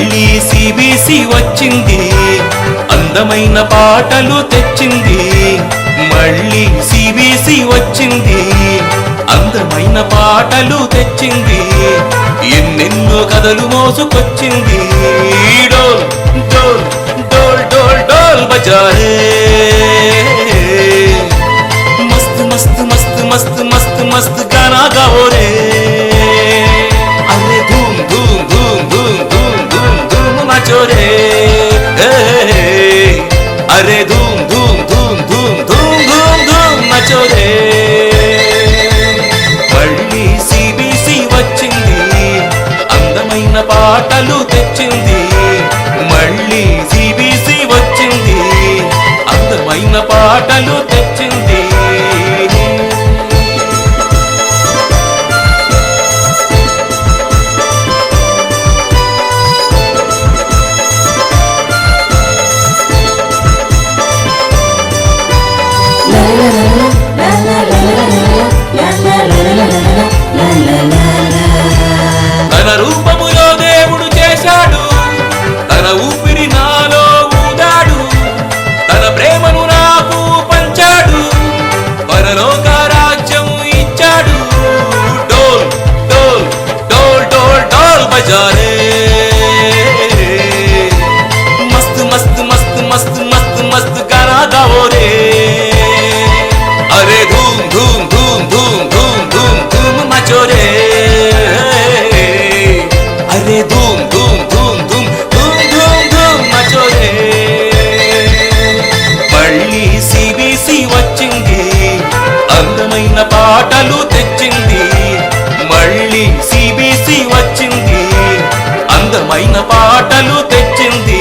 మళ్ళీ సిబిసి వచ్చింది, అందమైన పాటలు తెచ్చింది. మళ్ళీ సిబిసి వచ్చింది, అందమైన పాటలు తెచ్చింది. ఎన్నెన్నో కథలు మోసుకొచ్చింది. డోల్ డోల్ డోల్ డోల్ డోల్ బజారే, మస్త్ మస్త్ మస్త్ మస్త్ మస్త్ మస్త్ గానా గాओ रे. अरे धूम धूम धूम धूम धूम धूम धूम नाचो रे. अरे धूम धूम धूम धूम धूम धूम धूम नाचो रे. మళ్ళీ సిబిసి వచ్చింది, అందమైన పాటలు తెచ్చింది. మళ్ళీ సిబిసి వచ్చింది, అందమైన పాటలు తెచ్చింది. తన రూపములో దేవుడు చేశాడు, తన ఊపిరి నాలో ఊదాడు, తన ప్రేమను నాకు పంచాడు, పరలోక రాజ్యం ఇచ్చాడు. డోల్ డోల్ డోల్ డోల్ డోల్ బజారే, మస్త్ మస్త్ మస్త్ మస్త్ మస్త్ మస్త్ గానా గాओ रे. अरे धूम धूम धूम धूम धूम धूम धूम नाचो रे. अरे धूम धूम धूम धूम धूम धूम धूम नाचो रे. మళ్ళీ సిబిసి వచ్చింది, అందమైన పాటలు తెచ్చింది. మళ్ళీ సిబిసి వచ్చింది, అందమైన పాటలు తెచ్చింది.